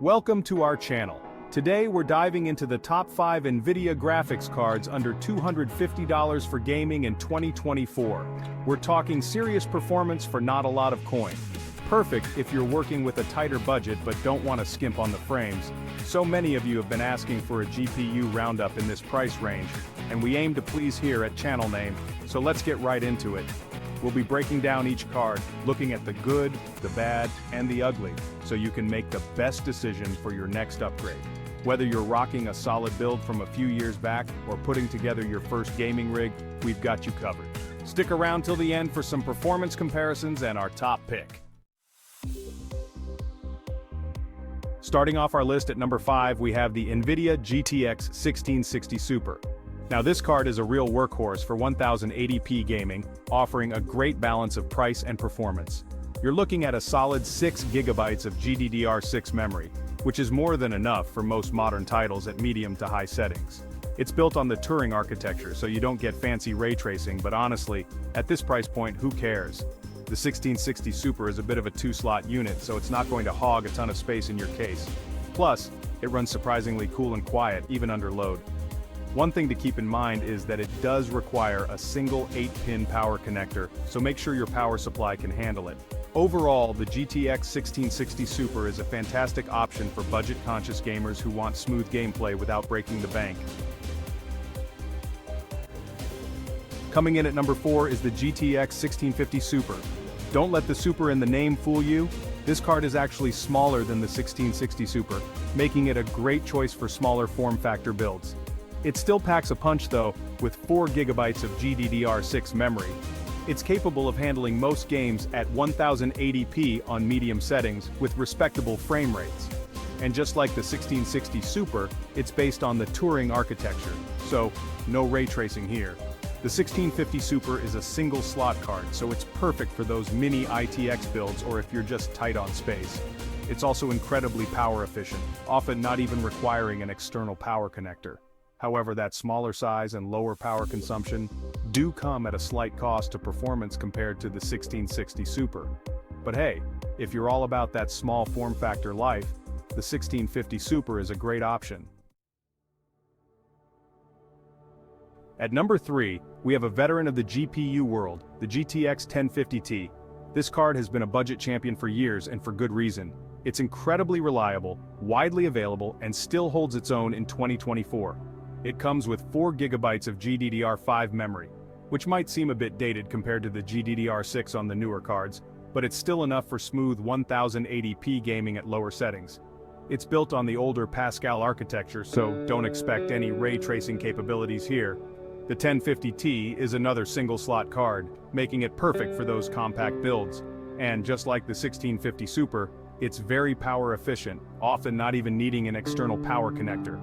Welcome to our channel. Today we're diving into the top 5 Nvidia graphics cards under $250 for gaming in 2024. We're talking serious performance for not a lot of coin. Perfect if you're working with a tighter budget but don't want to skimp on the frames. So many of you have been asking for a GPU roundup in this price range, and we aim to please here at Channel Name, so let's get right into it. We'll be breaking down each card, looking at the good, the bad, and the ugly, so you can make the best decision for your next upgrade. Whether you're rocking a solid build from a few years back or putting together your first gaming rig, we've got you covered. Stick around till the end for some performance comparisons and our top pick. Starting off our list at number 5, we have the Nvidia GTX 1660 Super. Now this card is a real workhorse for 1080p gaming, offering a great balance of price and performance. You're looking at a solid 6 GB of GDDR6 memory, which is more than enough for most modern titles at medium to high settings. It's built on the Turing architecture, so you don't get fancy ray tracing, but honestly, at this price point, who cares? The 1660 Super is a bit of a 2-slot unit, so it's not going to hog a ton of space in your case. Plus, it runs surprisingly cool and quiet, even under load. One thing to keep in mind is that it does require a single 8-pin power connector, so make sure your power supply can handle it. Overall, the GTX 1660 Super is a fantastic option for budget-conscious gamers who want smooth gameplay without breaking the bank. Coming in at number 4 is the GTX 1650 Super. Don't let the Super in the name fool you. This card is actually smaller than the 1660 Super, making it a great choice for smaller form factor builds. It still packs a punch though, with 4 GB of GDDR6 memory. It's capable of handling most games at 1080p on medium settings with respectable frame rates. And just like the 1660 Super, it's based on the Turing architecture, so no ray tracing here. The 1650 Super is a single slot card, so it's perfect for those mini ITX builds or if you're just tight on space. It's also incredibly power efficient, often not even requiring an external power connector. However, that smaller size and lower power consumption do come at a slight cost to performance compared to the 1660 Super. But hey, if you're all about that small form factor life, the 1650 Super is a great option. At number 3, we have a veteran of the GPU world, the GTX 1050 Ti. This card has been a budget champion for years and for good reason. It's incredibly reliable, widely available, and still holds its own in 2024. It comes with 4 GB of GDDR5 memory, which might seem a bit dated compared to the GDDR6 on the newer cards, but it's still enough for smooth 1080p gaming at lower settings. It's built on the older Pascal architecture, so don't expect any ray tracing capabilities here. The 1050 Ti is another single-slot card, making it perfect for those compact builds. And just like the 1650 Super, it's very power efficient, often not even needing an external power connector.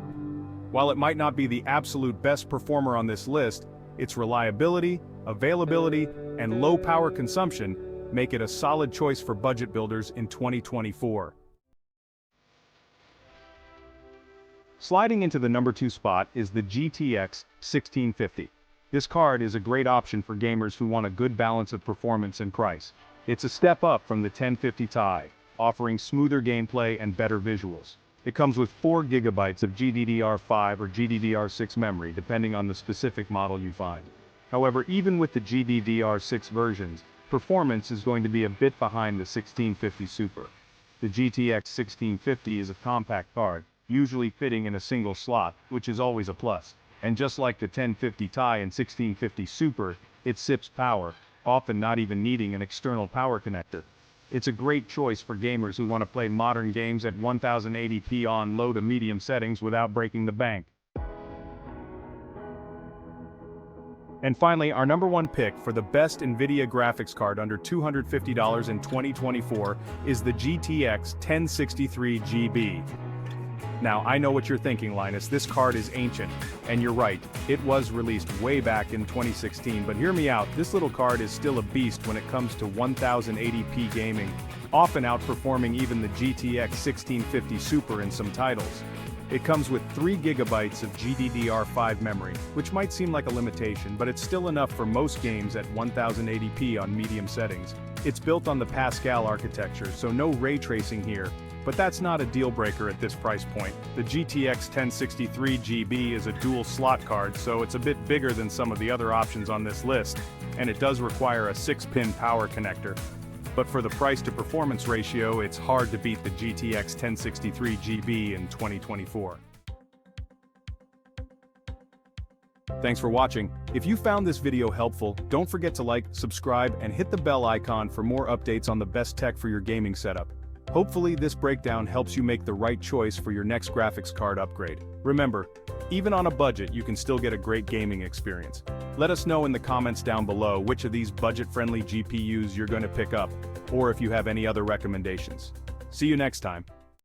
While it might not be the absolute best performer on this list, its reliability, availability, and low power consumption make it a solid choice for budget builders in 2024. Sliding into the number 2 spot is the GTX 1650. This card is a great option for gamers who want a good balance of performance and price. It's a step up from the 1050 Ti, offering smoother gameplay and better visuals. It comes with 4 GB of GDDR5 or GDDR6 memory, depending on the specific model you find. However, even with the GDDR6 versions, performance is going to be a bit behind the 1650 Super. The GTX 1650 is a compact card, usually fitting in a single slot, which is always a plus. And just like the 1050 Ti and 1650 Super, it sips power, often not even needing an external power connector. It's a great choice for gamers who want to play modern games at 1080p on low to medium settings without breaking the bank. And finally, our number 1 pick for the best Nvidia graphics card under $250 in 2024 is the GTX 1063GB. Now, I know what you're thinking, Linus, this card is ancient, and you're right, it was released way back in 2016, but hear me out, this little card is still a beast when it comes to 1080p gaming, often outperforming even the GTX 1650 Super in some titles. It comes with 3 GB of GDDR5 memory, which might seem like a limitation, but it's still enough for most games at 1080p on medium settings. It's built on the Pascal architecture, so no ray tracing here, But that's not a deal breaker at this price point. The GTX 1063 GB is a dual slot card, so it's a bit bigger than some of the other options on this list, and it does require a 6-pin power connector. But for the price to performance ratio, it's hard to beat the GTX 1063 GB in 2024. Thanks for watching. If you found this video helpful, don't forget to like, subscribe, and hit the bell icon for more updates on the best tech for your gaming setup. Hopefully this breakdown helps you make the right choice for your next graphics card upgrade. Remember, even on a budget you can still get a great gaming experience. Let us know in the comments down below which of these budget-friendly GPUs you're going to pick up, or if you have any other recommendations. See you next time.